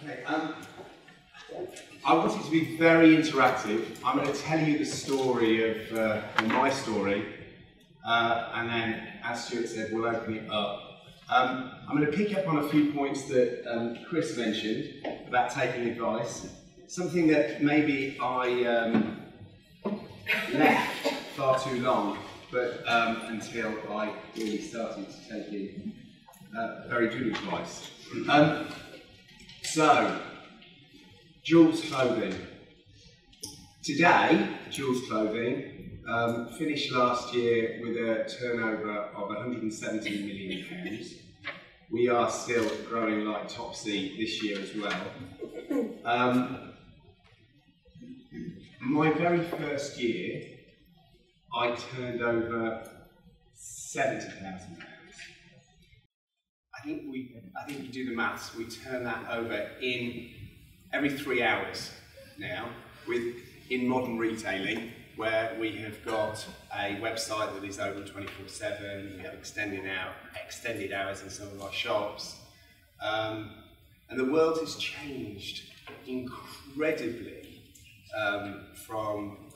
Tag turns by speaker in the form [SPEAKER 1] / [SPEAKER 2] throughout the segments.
[SPEAKER 1] Okay. I wanted to be very interactive. I'm going to tell you the story of my story, and then, as Stuart said, we'll open it up. I'm going to pick up on a few points that Chris mentioned about taking advice. Something that maybe I left far too long, but until I really started to take in very good advice. So, Joules Clothing. Today, Joules Clothing finished last year with a turnover of £117 million. We are still growing like Topsy this year as well. My very first year, I turned over £70,000. I think you do the maths. We turn that over in every 3 hours now, in modern retailing, where we have got a website that is open 24/7. We have extended hours in some of our shops, and the world has changed incredibly from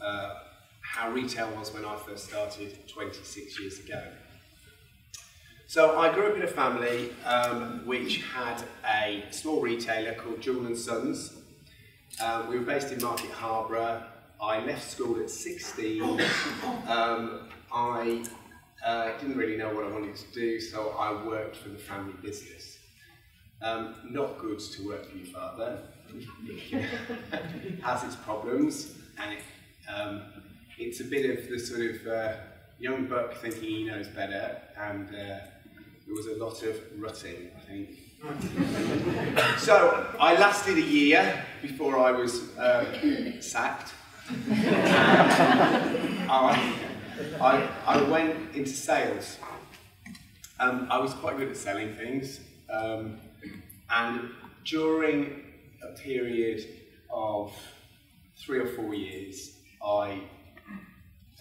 [SPEAKER 1] how retail was when I first started 26 years ago. So I grew up in a family which had a small retailer called Joule and Sons. We were based in Market Harborough. I left school at 16. I didn't really know what I wanted to do, so I worked for the family business. Not good to work for your father. It has its problems, and it's a bit of the sort of young buck thinking he knows better, and there was a lot of rutting, I think. So I lasted a year before I was sacked. I went into sales. I was quite good at selling things, and during a period of 3 or 4 years, I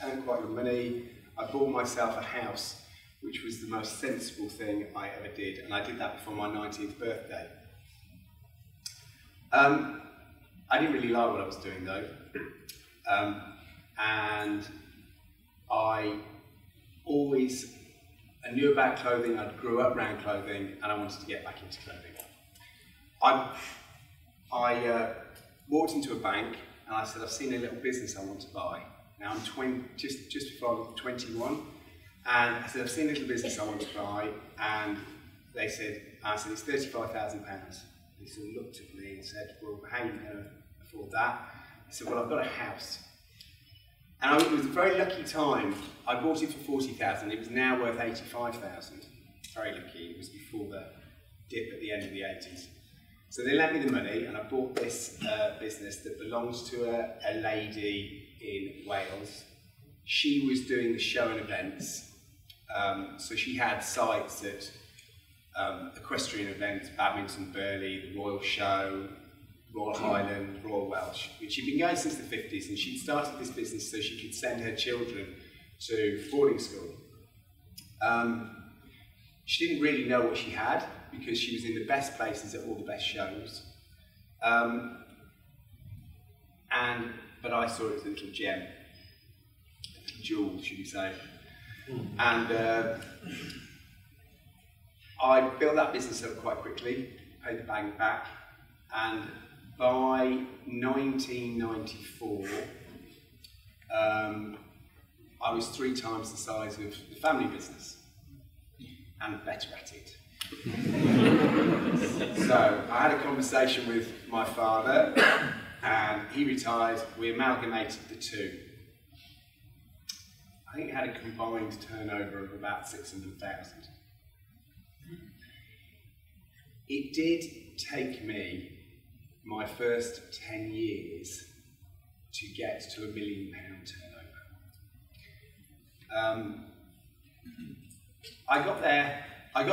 [SPEAKER 1] earned quite good money. I bought myself a house, which was the most sensible thing I ever did, and I did that before my 19th birthday. I didn't really like what I was doing though, and I knew about clothing. I grew up around clothing, and I wanted to get back into clothing. I walked into a bank, and I said, I've seen a little business I want to buy. Now I'm just before I'm 21, and I said, I've seen a little business I want to buy, and I said, it's £35,000. They sort of looked at me and said, well, how are you going to afford that? I said, well, I've got a house. And it was a very lucky time. I bought it for £40,000. It was now worth £85,000. Very lucky. It was before the dip at the end of the 80s. So they lent me the money, and I bought this business that belongs to a lady in Wales. She was doing the show and events. So she had sites at equestrian events, Badminton Burley, the Royal Show, Royal Highland, Royal Welsh, which she'd been going since the 50s, and she'd started this business so she could send her children to boarding school. She didn't really know what she had, because she was in the best places at all the best shows. But I saw it as a little gem, a jewel, should we say. And I built that business up quite quickly, paid the bank back, and by 1994, I was 3 times the size of the family business, and better at it. So I had a conversation with my father, and he retired. We amalgamated the two. I think it had a combined turnover of about 600,000. It did take me my first 10 years to get to £1 million turnover. I got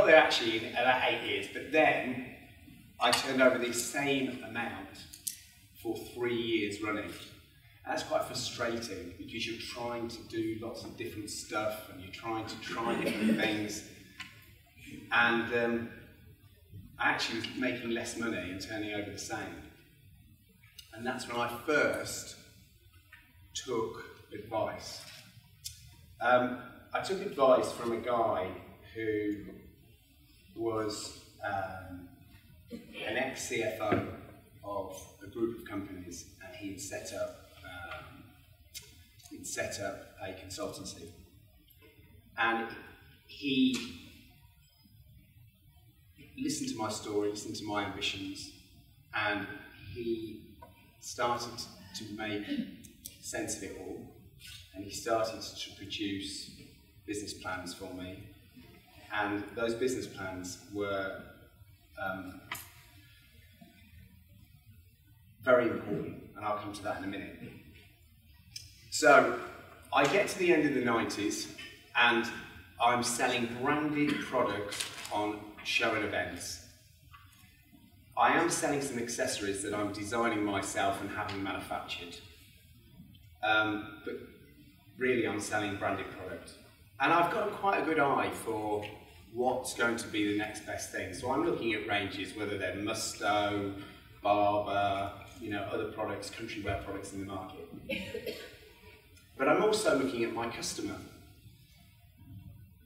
[SPEAKER 1] there actually in about 8 years, but then I turned over the same amount for 3 years running. And that's quite frustrating, because you're trying to do lots of different stuff, and you're trying to try different things. And I actually was making less money and turning over the same. And that's when I first took advice. I took advice from a guy who was an ex-CFO of a group of companies, and he'd set up a consultancy. And he listened to my story, listened to my ambitions, and he started to make sense of it all, and he started to produce business plans for me, and those business plans were very important, and I'll come to that in a minute. So I get to the end of the 90s and I'm selling branded products on show and events. I am selling some accessories that I'm designing myself and having manufactured. But really I'm selling branded product. And I've got quite a good eye for what's going to be the next best thing. So I'm looking at ranges, whether they're Musto, Barber, other products, country wear products in the market. But I'm also looking at my customer.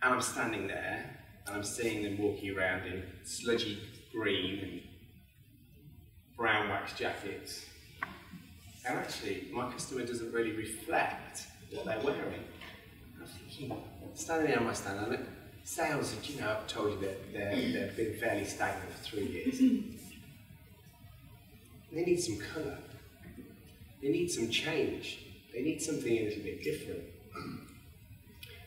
[SPEAKER 1] And I'm standing there and I'm seeing them walking around in sludgy green and brown wax jackets. And actually, my customer doesn't really reflect what they're wearing. I'm thinking, standing there on my stand, I look, sales, I've told you that they've been fairly stagnant for 3 years. They need some colour. They need some change. They need something a little bit different.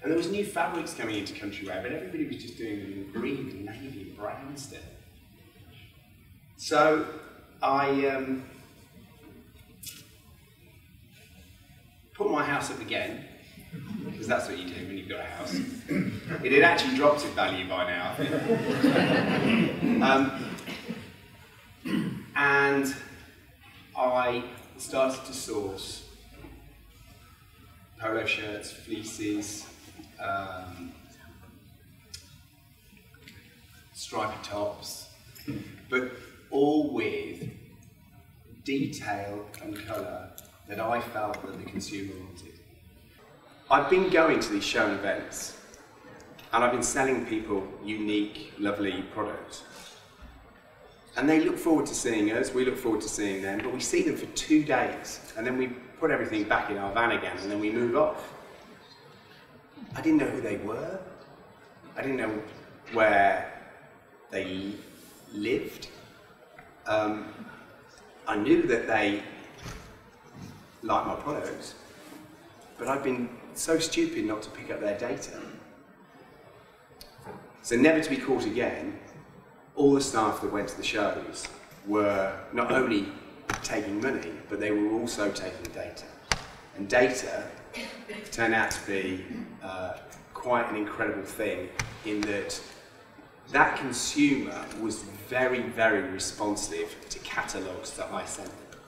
[SPEAKER 1] And there was new fabrics coming into country wear, but everybody was just doing them in green and navy and brown still. So I put my house up again, because that's what you do when you've got a house. It had actually dropped in value by now, I think. And I started to source polo shirts, fleeces, stripy tops, but all with detail and colour that I felt that the consumer wanted. I've been going to these show and events, and I've been selling people unique, lovely products. And they look forward to seeing us, we look forward to seeing them, but we see them for 2 days, and then we put everything back in our van again, and then we move off. I didn't know who they were. I didn't know where they lived. I knew that they liked my products, but I'd been so stupid not to pick up their data. So never to be caught again, all the staff that went to the shows were not only taking money, but they were also taking data. And data turned out to be quite an incredible thing, in that that consumer was very, very responsive to catalogues that I sent them.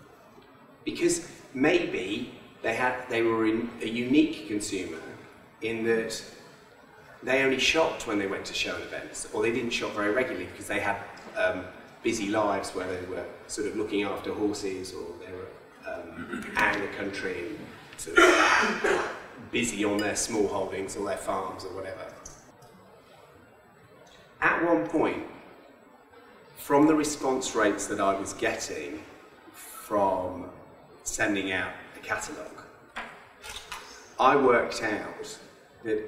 [SPEAKER 1] Because maybe they were a unique consumer in that they only shopped when they went to show and events, or they didn't shop very regularly because they had busy lives where they were sort of looking after horses, or they were out in the country and sort of busy on their small holdings or their farms or whatever. At one point, from the response rates that I was getting from sending out a catalogue, I worked out that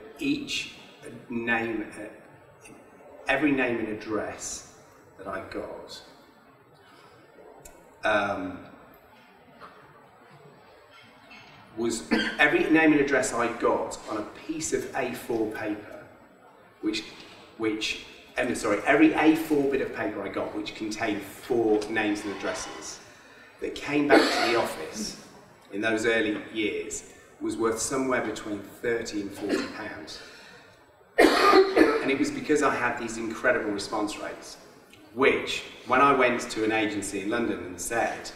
[SPEAKER 1] every name and address that I got was every name and address I got on a piece of A4 paper, every A4 bit of paper I got, which contained 4 names and addresses, that came back to the office in those early years, was worth somewhere between £30 and £40. And it was because I had these incredible response rates, which, when I went to an agency in London and said,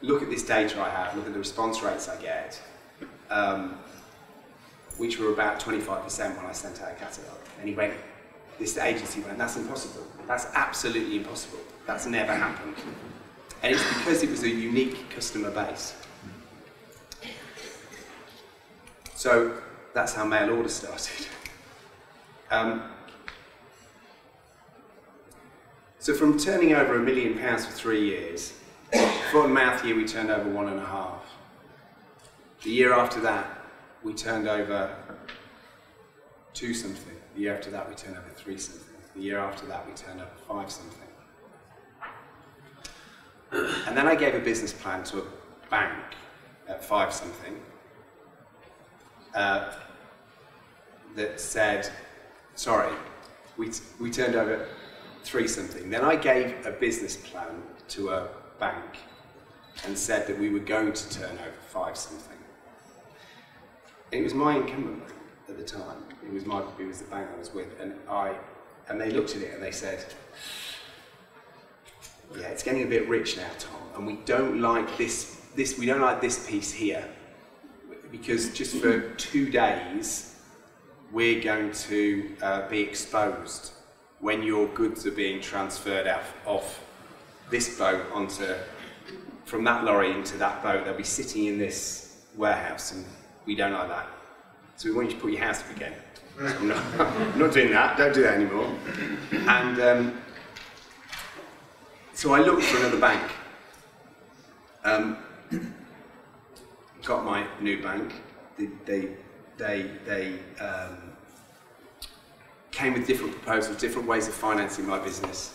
[SPEAKER 1] look at this data I have, look at the response rates I get, which were about 25% when I sent out a catalogue. And he went, this agency went, that's impossible. That's absolutely impossible. That's never happened. And it's because it was a unique customer base. So that's how mail order started. So from turning over £1 million for 3 years, foot and mouth year we turned over 1.5. The year after that we turned over 2 something. The year after that we turned over 3 something. The year after that we turned over 5 something. And then I gave a business plan to a bank at 5 something that said, sorry, we turned over 3 something. Then I gave a business plan to a bank and said that we were going to turn over 5 something. It was my incumbent bank at the time. It was the bank I was with, and they looked at it and they said, yeah, it's getting a bit rich now, Tom, and we don't like this we don't like this piece here, because just for 2 days we're going to be exposed when your goods are being transferred off this boat from that lorry into that boat. They'll be sitting in this warehouse, and we don't like that. So we want you to put your house up again. I'm not doing that. Don't do that anymore. And so I looked for another bank. Got my new bank. They came with different proposals, different ways of financing my business.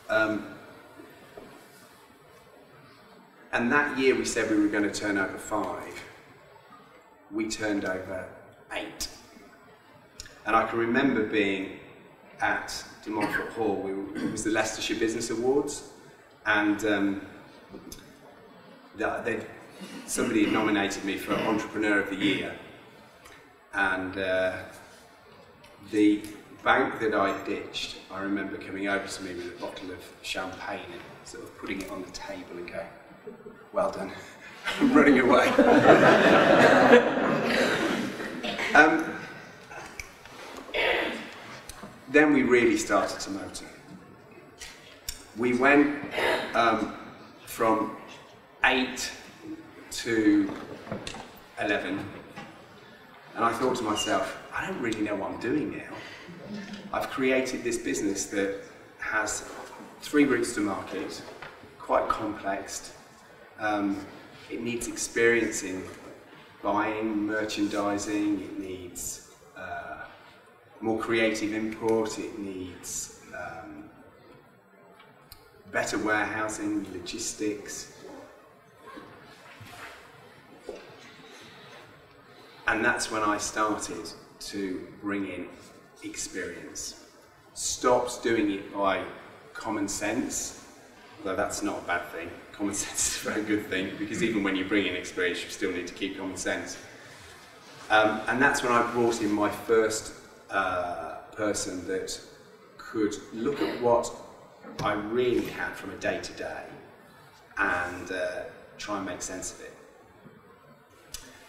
[SPEAKER 1] And that year we said we were going to turn over 5. We turned over 8. And I can remember being at De Montfort Hall. It was the Leicestershire Business Awards, and somebody had nominated me for Entrepreneur of the Year, and the bank that I ditched, I remember coming over to me with a bottle of champagne and sort of putting it on the table and going, well done, I'm running away. Then we really started to motor. We went from 8 to 11, and I thought to myself, I don't really know what I'm doing now. I've created this business that has 3 routes to market, quite complex. It needs experience in buying, merchandising, it needs more creative input, it needs better warehousing, logistics. And that's when I started to bring in experience. Stopped doing it by common sense, although that's not a bad thing. Common sense is a very good thing, because even when you bring in experience, you still need to keep common sense. And that's when I brought in my first person that could look at what I really had from a day-to-day and try and make sense of it.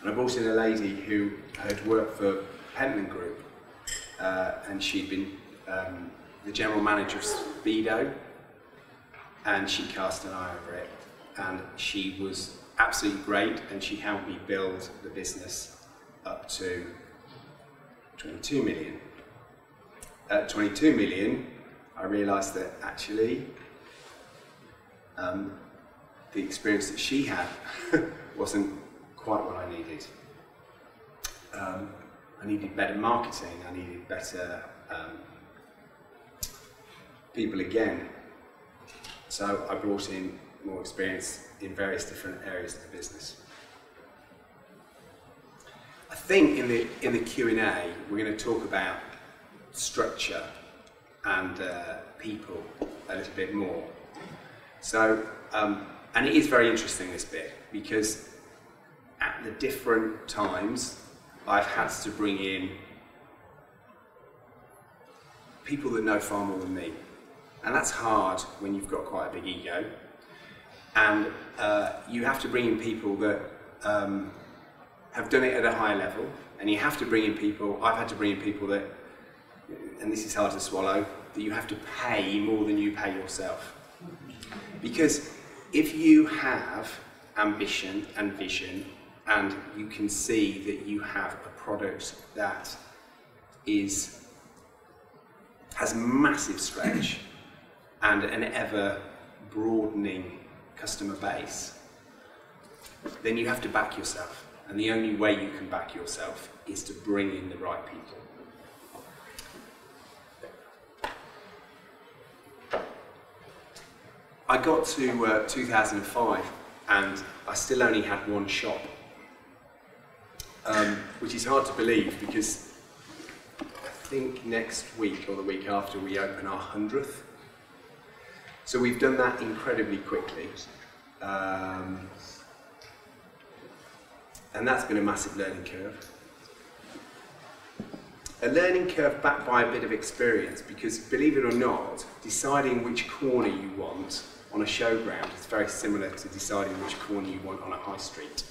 [SPEAKER 1] And I brought in a lady who had worked for Pentland Group, and she'd been the general manager of Speedo, and she cast an eye over it, and she was absolutely great, and she helped me build the business up to 22 million. At 22 million, I realised that actually the experience that she had wasn't quite what I needed. I needed better marketing, I needed better people again. So I brought in more experience in various different areas of the business. I think in the Q&A we're going to talk about structure and people a little bit more. So, and it is very interesting, this bit, because at the different times I've had to bring in people that know far more than me. And that's hard when you've got quite a big ego. And you have to bring in people that have done it at a high level, and you have to bring in people, I've had to bring in people that and this is hard to swallow, that you have to pay more than you pay yourself. Because if you have ambition and vision, and you can see that you have a product that has massive stretch and an ever broadening customer base, then you have to back yourself. And the only way you can back yourself is to bring in the right people. I got to 2005 and I still only had one shop, which is hard to believe because I think next week or the week after we open our 100th. So we've done that incredibly quickly. And that's been a massive learning curve. A learning curve backed by a bit of experience, because believe it or not, deciding which corner you want on a showground is very similar to deciding which corner you want on a high street.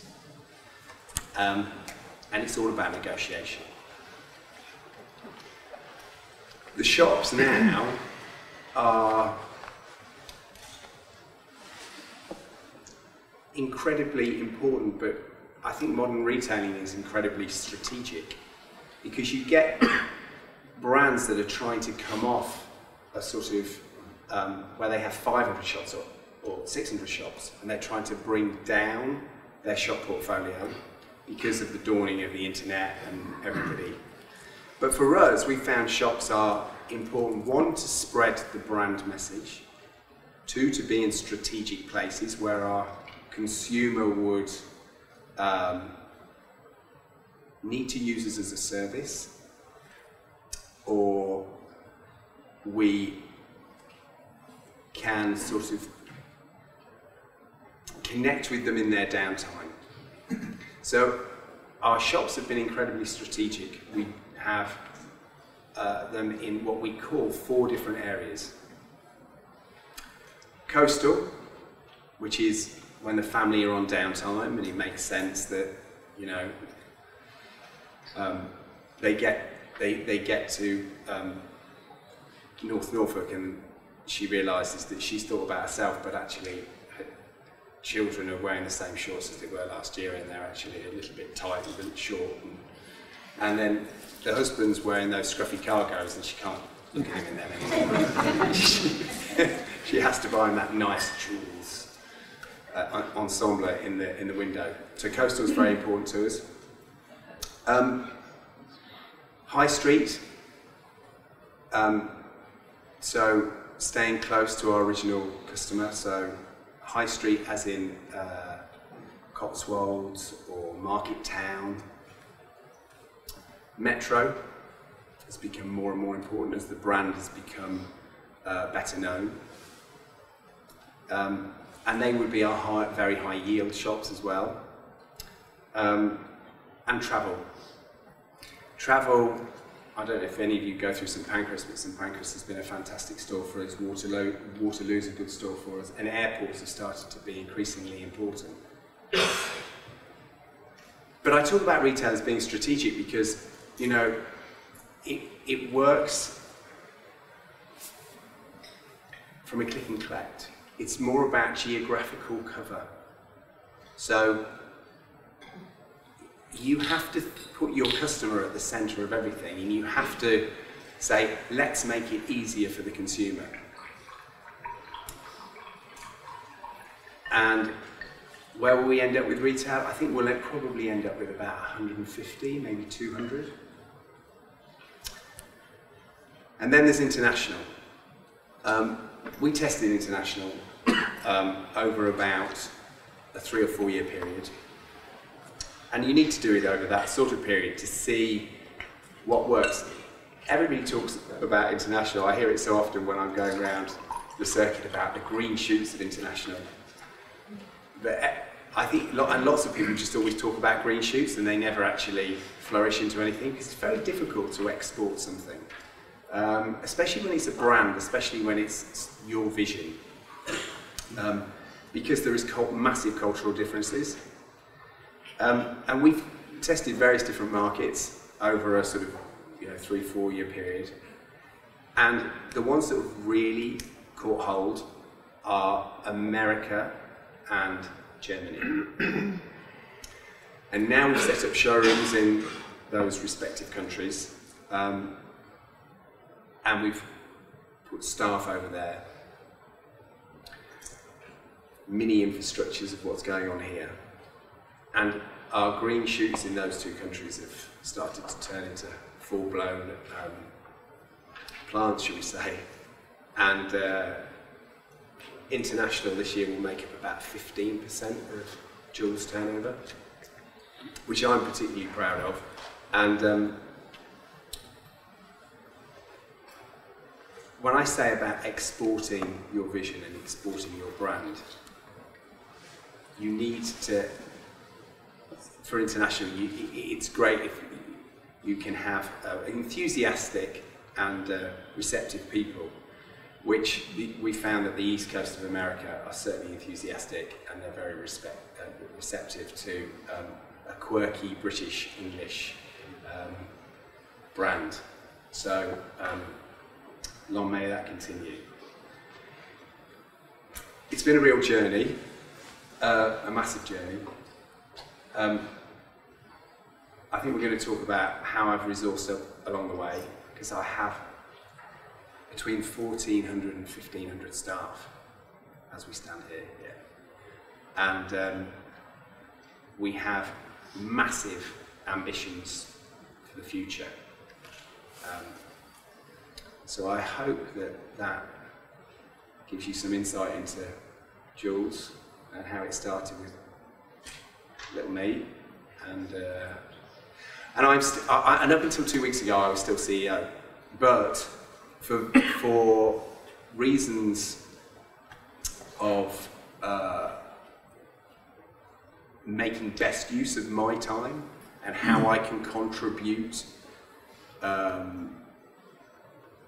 [SPEAKER 1] And it's all about negotiation. The shops now are incredibly important, but I think modern retailing is incredibly strategic, because you get brands that are trying to come off a sort of where they have 500 shops or 600 shops, and they're trying to bring down their shop portfolio because of the dawning of the internet and everybody. But for us, we found shops are important, one, to spread the brand message, two, to be in strategic places where our consumer would need to use us as a service, or we can sort of connect with them in their downtime. So our shops have been incredibly strategic. We have them in what we call 4 different areas. Coastal, which is when the family are on downtime, and it makes sense that, you know, they get to North Norfolk, and she realises that she's thought about herself, but actually her children are wearing the same shorts as they were last year, and they're actually a little bit tight, a little short, and then the husband's wearing those scruffy cargos, and she can't look at him in them anymore. She has to buy him that nice Joules ensemble in the window. So coastal is very important to us. High street, so staying close to our original customer, so high street as in Cotswolds or Market Town. Metro has become more and more important as the brand has become better known. And they would be our very high yield shops as well. And travel. Travel, I don't know if any of you go through St Pancras, but St Pancras has been a fantastic store for us. Waterloo's a good store for us, and airports have started to be increasingly important. But I talk about retail as being strategic because, you know, it works from a click and collect. It's more about geographical cover. So you have to put your customer at the centre of everything, and you have to say, let's make it easier for the consumer. And where will we end up with retail? I think we'll probably end up with about 150, maybe 200. And then there's international. We tested international over about a 3 or 4 year period. And you need to do it over that sort of period to see what works. Everybody talks about international. I hear it so often when I'm going around the circuit about the green shoots of international. But I think, and lots of people just always talk about green shoots and they never actually flourish into anything, because it's very difficult to export something. Especially when it's a brand, especially when it's your vision. Because there is massive cultural differences. And we've tested various different markets over a sort of 3 or 4 year period. And the ones that have really caught hold are America and Germany. And now we've set up showrooms in those respective countries, and we've put staff over there, mini infrastructures of what's going on here. And our green shoots in those two countries have started to turn into full-blown plants, shall we say. And international this year will make up about 15% of Joules turnover, which I'm particularly proud of. And when I say about exporting your vision and exporting your brand, you need to, for international, it's great if you can have enthusiastic and receptive people, which we found that the East Coast of America are certainly enthusiastic, and they're very receptive to a quirky British English brand. So long may that continue. It's been a real journey, a massive journey. I think we're going to talk about how I've resourced up along the way, because I have between 1,400 and 1,500 staff as we stand here. Yeah. And we have massive ambitions for the future. So I hope that that gives you some insight into Joules and how it started with little me, and up until 2 weeks ago I was still CEO, but for reasons of making best use of my time and how I can contribute,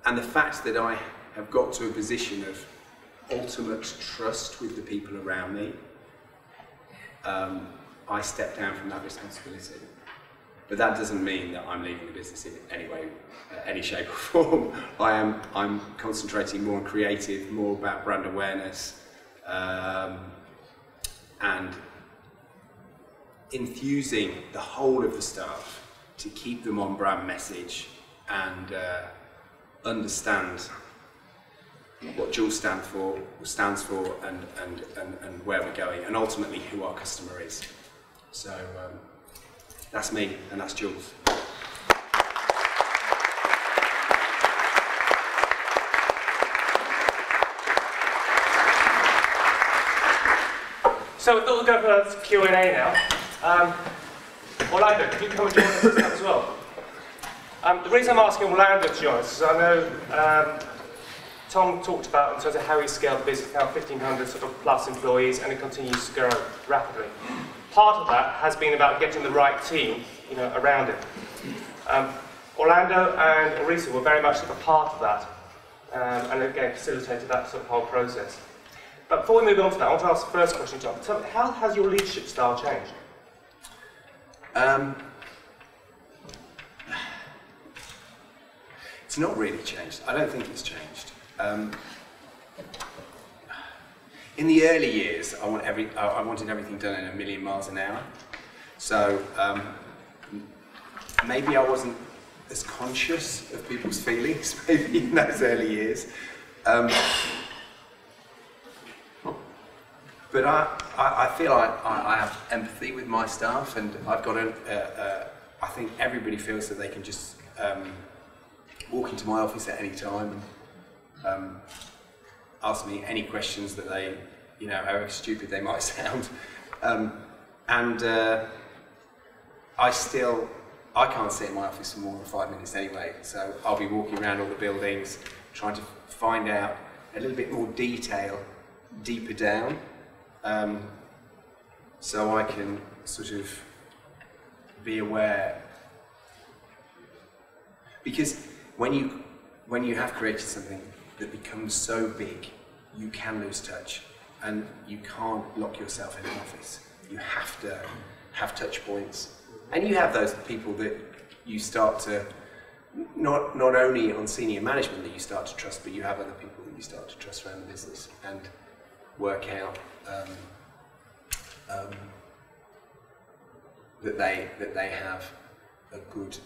[SPEAKER 1] and the fact that I have got to a position of ultimate trust with the people around me, I step down from that responsibility. But that doesn't mean that I'm leaving the business in any way, any shape or form. I'm concentrating more on creative, more about brand awareness, and infusing the whole of the staff to keep them on brand message and understand what Joules stands for and where we're going, and ultimately who our customer is. So that's me, and that's Joules.
[SPEAKER 2] So we thought we'd go for Q&A now. Orlando, could you come and join us as well? The reason I'm asking Orlando to join us is I know Tom talked about in terms of how he scaled the business, now 1,500 sort of plus employees, and it continues to grow rapidly. Part of that has been about getting the right team, around it. Orlando and Orisa were very much a part of that, and again facilitated that sort of whole process. But before we move on to that, I want to ask the first question, John. Tell me, how has your leadership style changed?
[SPEAKER 1] It's not really changed. I don't think it's changed. In the early years, I wanted everything done in 1,000,000 miles an hour. So maybe I wasn't as conscious of people's feelings, maybe in those early years. But I feel I have empathy with my staff, and I've got I think everybody feels that they can just walk into my office at any time and ask me any questions that they, however stupid they might sound. I can't sit in my office for more than 5 minutes anyway, so I'll be walking around all the buildings, trying to find out a little bit more detail deeper down, so I can sort of be aware. Because when you have created something that becomes so big, you can lose touch, and you can't lock yourself in an office. You have to have touch points, and you have those people that you start to
[SPEAKER 3] not only on senior management that you start to trust, but you have other people that you start to trust around the business and work out that they have a good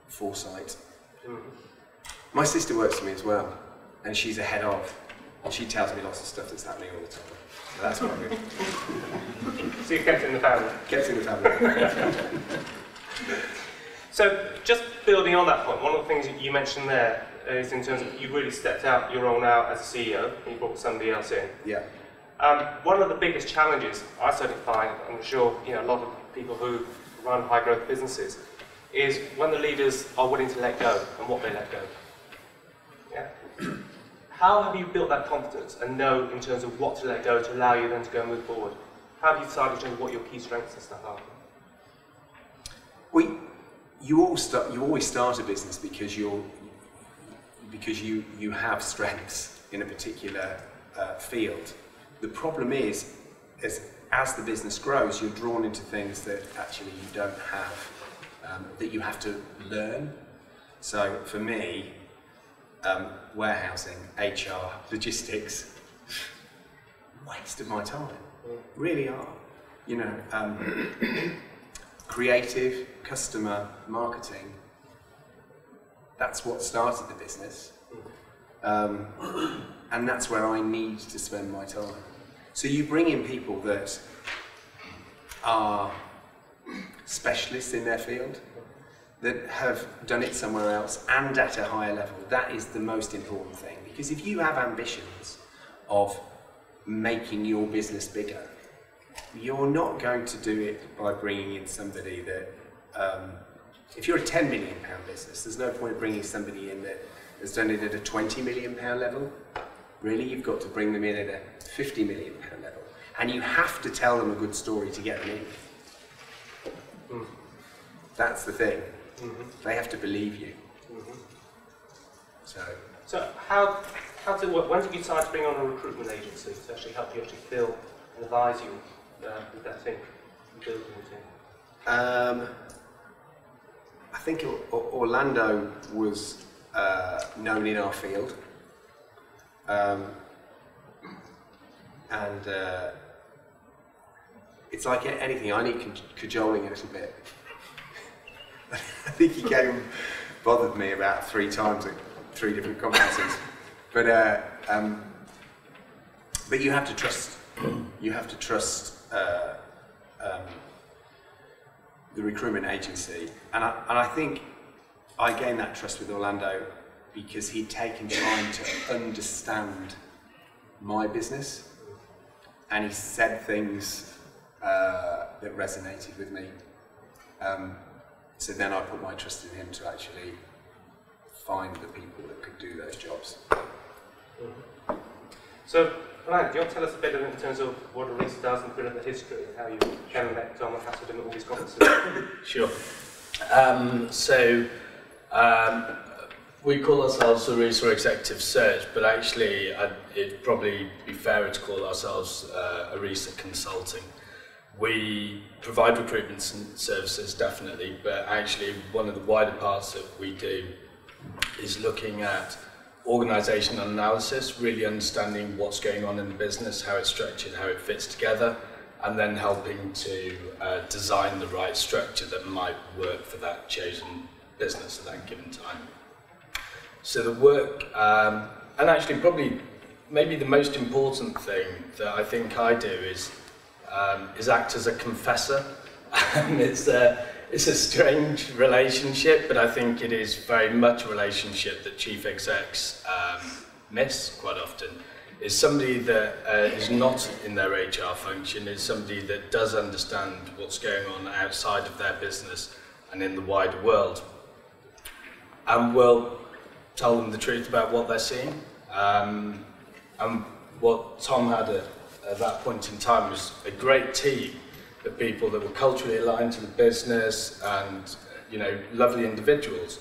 [SPEAKER 3] foresight. My sister works for me as well, and she's a head of, and she tells me lots of stuff that's happening all the time. So that's quite good.
[SPEAKER 2] So you kept it in the family?
[SPEAKER 3] Kept it in the family.
[SPEAKER 2] So just building on that point, one of the things that you mentioned there is in terms of you really stepped out your role now as a CEO and you brought somebody else in.
[SPEAKER 3] Yeah.
[SPEAKER 2] One of the biggest challenges I certainly find, I'm sure a lot of people who run high growth businesses, is when the leaders are willing to let go and what they let go. Yeah. How have you built that confidence and know in terms of what to let go to allow you then to go and move forward? How have you decided in terms of what your key strengths and stuff are?
[SPEAKER 3] You always start a business because you have strengths in a particular field. The problem is as the business grows, you're drawn into things that actually you don't have, that you have to learn. So for me, warehousing, HR, logistics, waste of my time, really are. Creative, customer, marketing, that's what started the business. And that's where I need to spend my time. So you bring in people that are specialists in their field, that have done it somewhere else and at a higher level. That is the most important thing, because if you have ambitions of making your business bigger, you're not going to do it by bringing in somebody that, if you're a £10 million business, there's no point bringing somebody in that has done it at a £20 million level. Really, you've got to bring them in at a £50 million level. And you have to tell them a good story to get them in. That's the thing. They have to believe you.
[SPEAKER 2] So how does it work? When did you decide to bring on a recruitment agency to actually help you actually build and advise you with that thing, building the team?
[SPEAKER 3] I think Orlando was known in our field, and it's like anything, I need cajoling a little bit. I think he came and bothered me about 3 times at 3 different conferences, but you have to trust. You have to trust the recruitment agency, and I think I gained that trust with Orlando because he'd taken time to understand my business, and he said things that resonated with me. So then I put my trust in him to actually find the people that could do those jobs.
[SPEAKER 2] So, Ryan, do you want to tell us a bit in terms of what Arisa does and a bit of the history of how you came and met Tom and how to do all these conferences?
[SPEAKER 4] Sure. We call ourselves Arisa Executive Search, but actually it'd probably be fairer to call ourselves Arisa Consulting. We provide recruitment services, definitely, but actually one of the wider parts that we do is looking at organisational analysis, really understanding what's going on in the business, how it's structured, how it fits together, and then helping to design the right structure that might work for that chosen business at that given time. So the work, and actually probably maybe the most important thing that I think I do is act as a confessor. It's a strange relationship, but I think it is very much a relationship that chief execs miss quite often. Is somebody that is not in their HR function, is somebody that does understand what's going on outside of their business and in the wider world, and will tell them the truth about what they're seeing. And what Tom had at that point in time was a great team of people that were culturally aligned to the business and, lovely individuals.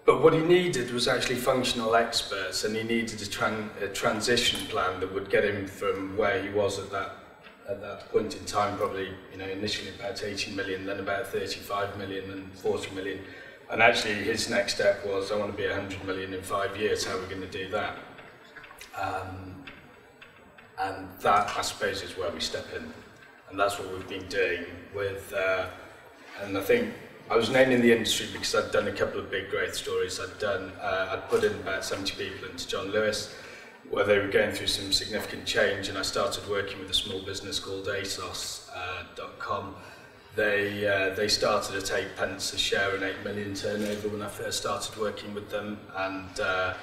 [SPEAKER 4] But what he needed was actually functional experts, and he needed a transition plan that would get him from where he was at that point in time, probably, initially about 80 million, then about 35 million and 40 million, And actually his next step was, I want to be 100 million in 5 years, how are we going to do that? And that, I suppose, is where we step in. And that's what we've been doing with, and I think I was named in the industry because I'd done a couple of big growth stories. I'd put in about 70 people into John Lewis, where they were going through some significant change, and I started working with a small business called ASOS.com. They started at 8 pence a share and 8 million turnover when I first started working with them, and I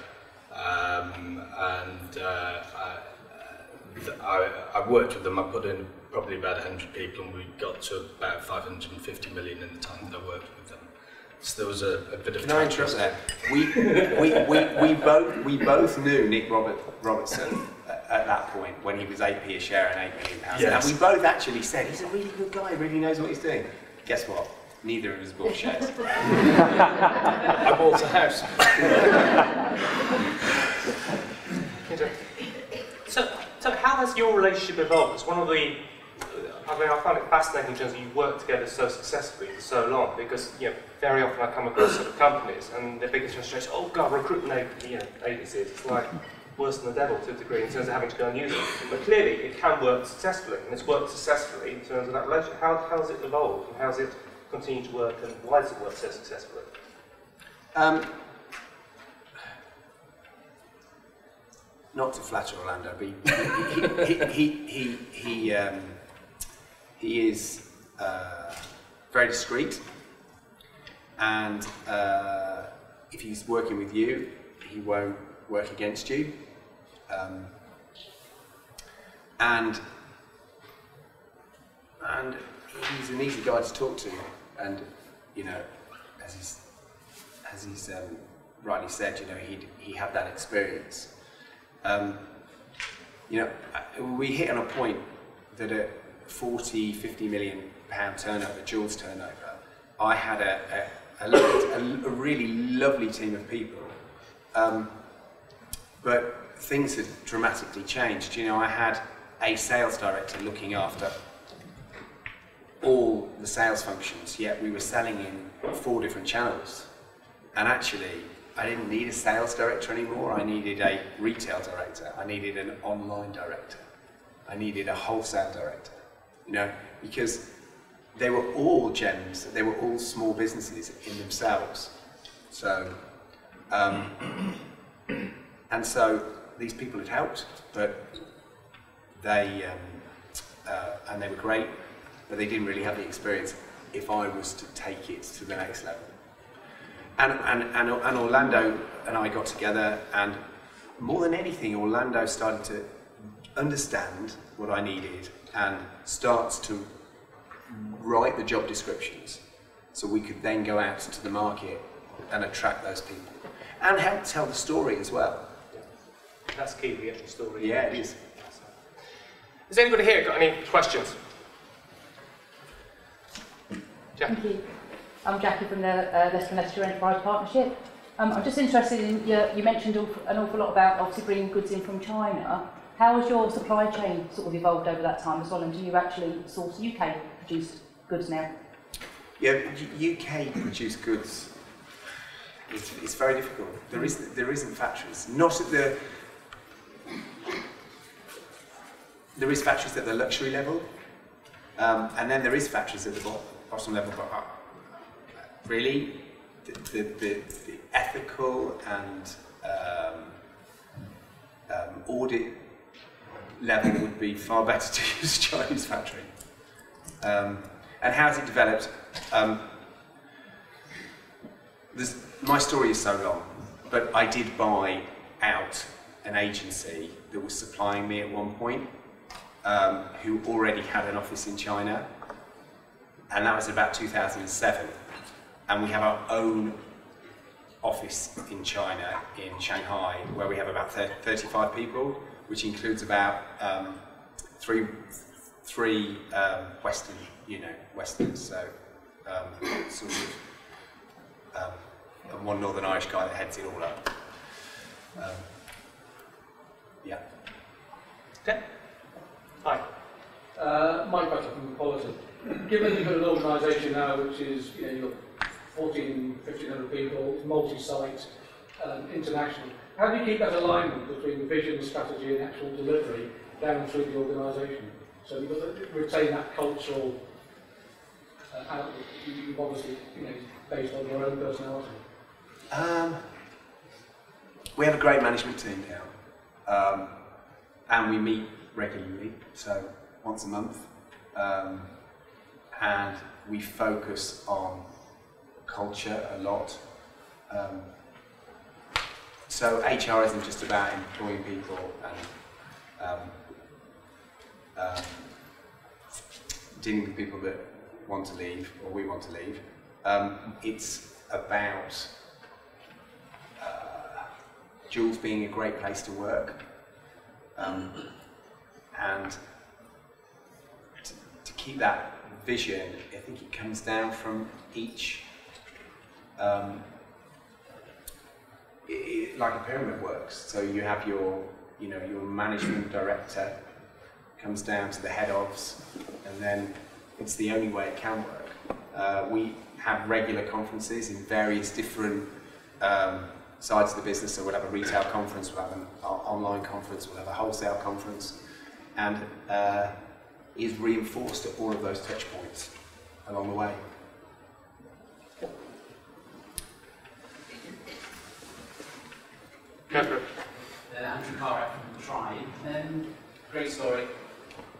[SPEAKER 4] worked with them. I put in probably about 100 people, and we got to about 550 million in the time that I worked with them. So there was a bit of.
[SPEAKER 3] Can I interrupt there? We both knew Nick Robertson at that point when he was 8p a share and £8 million.
[SPEAKER 4] Yes.
[SPEAKER 3] And we both actually said he's a really good guy, really knows what he's doing. Guess what? Neither of us bought shares.
[SPEAKER 4] I bought a house.
[SPEAKER 2] So how has your relationship evolved? It's one of the, I find it fascinating in terms of you work together so successfully for so long, because very often I come across sort of companies and their biggest frustration, oh god, recruitment agencies, it's like worse than the devil to a degree in terms of having to go and use it. But clearly it can work successfully, and it's worked successfully in terms of that relationship. How has it evolved, and how has it continued to work, and why does it work so successfully?
[SPEAKER 3] Not to flatter Orlando, but he is very discreet, and if he's working with you, he won't work against you, and he's an easy guy to talk to, and as he's rightly said, he had that experience. We hit on a point that at 40-50 million pound turnover, Joules turnover, I had a really lovely team of people, but things had dramatically changed. I had a sales director looking after all the sales functions, yet we were selling in 4 different channels, and actually I didn't need a sales director anymore. I needed a retail director. I needed an online director. I needed a wholesale director, because they were all gems. They were all small businesses in themselves. So, and so these people had helped, but they were great, but they didn't really have the experience if I was to take it to the next level. And Orlando and I got together, and more than anything, Orlando started to understand what I needed and starts to write the job descriptions so we could then go out to the market and attract those people and help tell the story as well.
[SPEAKER 2] That's key, the actual story.
[SPEAKER 3] Yeah, it is.
[SPEAKER 2] Has anybody here got any questions? Jack?
[SPEAKER 5] Thank you. I'm Jackie from the Leicester Enterprise Partnership. I'm just interested in, you mentioned an awful lot about obviously bringing goods in from China. How has your supply chain sort of evolved over that time as well, and do you actually source UK produced goods now?
[SPEAKER 3] Yeah, UK produced goods, it's very difficult. There isn't factories. Not at the... There is factories at the luxury level, and then there is factories at the bottom level, but really, the ethical and audit level would be far better to use a Chinese factory. And how has it developed? My story is so long, but I did buy out an agency that was supplying me at one point, who already had an office in China, and that was about 2007. And we have our own office in China, in Shanghai, where we have about 35 people, which includes about three Western, Westerns, so sort of, and one Northern Irish guy that heads it all up. Yeah.
[SPEAKER 2] Okay. Hi.
[SPEAKER 6] Mike Butler from Policy. Given you've got an organisation now which is, you've got 1,500 people, multi-site, international. How do you keep that alignment between the vision, the strategy and actual delivery down through the organisation? So you've got to retain that cultural outlook you've obviously, based on your own personality.
[SPEAKER 3] We have a great management team now, and we meet regularly, so once a month, and we focus on culture a lot. So HR isn't just about employing people and dealing with people that want to leave or we want to leave. It's about Joules being a great place to work, and to keep that vision, I think it comes down from each, like a pyramid works. So you have your management director, comes down to the head ofs, and then it's the only way it can work. We have regular conferences in various different sides of the business. So we'll have a retail conference, we'll have an online conference, we'll have a wholesale conference, and is reinforced at all of those touch points along the way.
[SPEAKER 7] Andrew Carrack from Tribe. Great story.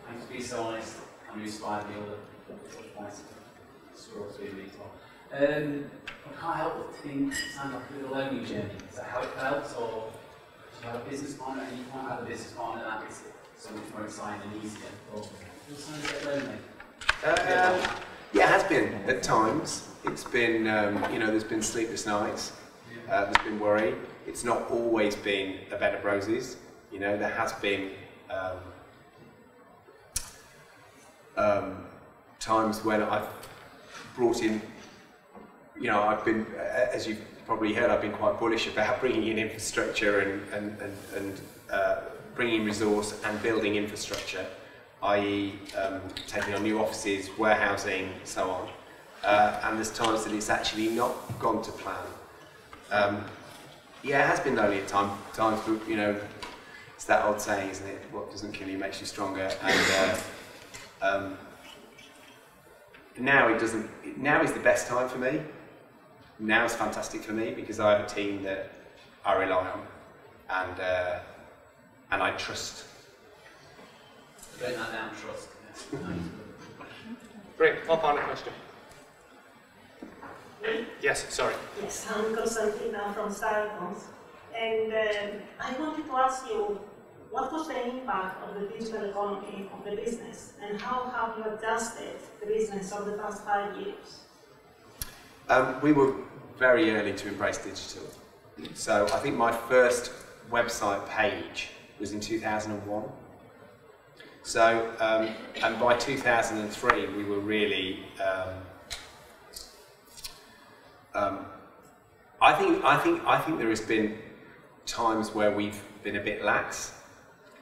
[SPEAKER 7] Thanks for being so honest and you inspired me all the touch points. Scroll through me as well. I can't help but think it sounds like a little learning journey. Is that how it felt, or did you have a business partner and you can't have a business partner that makes it so much more exciting and easier? Or does it sound a bit lonely?
[SPEAKER 3] Yeah, it has been at times. It's been, there's been sleepless nights. There's been worry. It's not always been a bed of roses. There has been times when I've brought in, I've been, as you've probably heard, I've been quite bullish about bringing in infrastructure and bringing in resource and building infrastructure, i.e. Taking on new offices, warehousing, so on. And there's times that it's actually not gone to plan. Yeah, it has been lonely at times, but it's that old saying, isn't it? What doesn't kill you makes you stronger. And now it doesn't. Now is the best time for me. Now is fantastic for me because I have a team that I rely on, and I trust.
[SPEAKER 7] Break that down, trust.
[SPEAKER 2] Great. One final question. Yes, sorry.
[SPEAKER 8] Yes, I'm Constantina from Starbucks, and I wanted to ask you, what was the impact of the digital economy on the business, and how have you adjusted the business over the past 5 years?
[SPEAKER 3] We were very early to embrace digital. So I think my first website page was in 2001. So, and by 2003 we were really, I think there has been times where we've been a bit lax.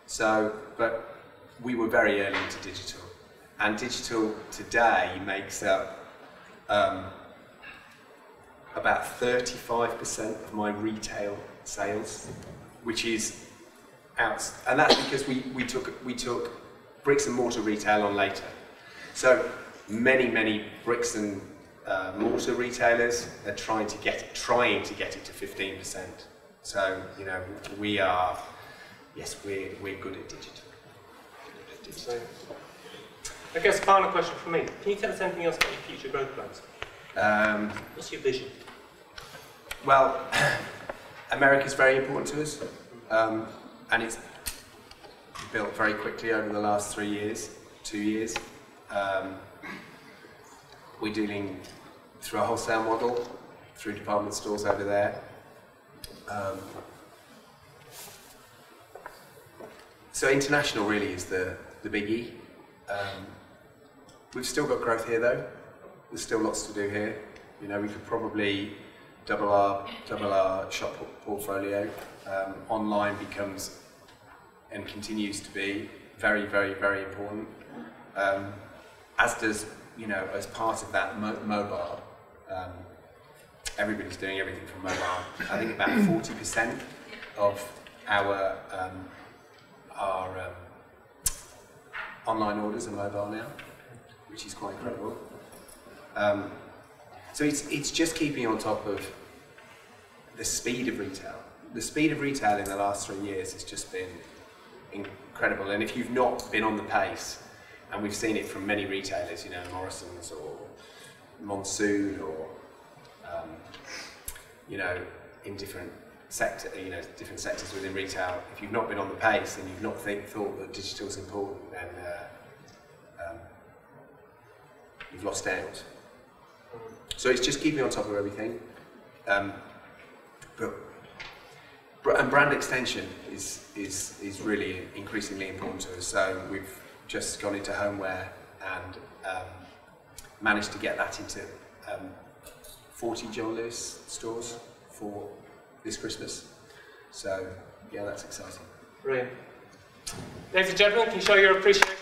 [SPEAKER 3] So, but we were very early into digital, and digital today makes up about 35% of my retail sales, which is out, and that's because we took bricks and mortar retail on later. So many bricks and mortar retailers are trying to get it to 15%. So we are, yes, we're good at digital.
[SPEAKER 2] So, I guess final question from me. Can you tell us anything else about your future growth plans? What's your vision?
[SPEAKER 3] Well, America's very important to us, and it's built very quickly over the last 2 years. We're dealing through a wholesale model, through department stores over there. So international really is the biggie. We've still got growth here though. There's still lots to do here. We could probably double our shop portfolio. Online becomes and continues to be very, very, very important. As does, as part of that mobile. everybody's doing everything from mobile. I think about 40% of our online orders are mobile now, which is quite incredible. So it's just keeping on top of the speed of retail. The speed of retail in the last 3 years has just been incredible. And if you've not been on the pace, and we've seen it from many retailers, you know, Morrison's or Monsoon, or you know, in different different sectors within retail. If you've not been on the pace and you've not thought that digital is important, then you've lost out. So it's just keeping on top of everything. And brand extension is really increasingly important to us. So we've just gone into homeware and managed to get that into 40 Joules stores for this Christmas. So yeah, that's exciting.
[SPEAKER 2] Brilliant. Ladies and gentlemen, can you show your appreciation?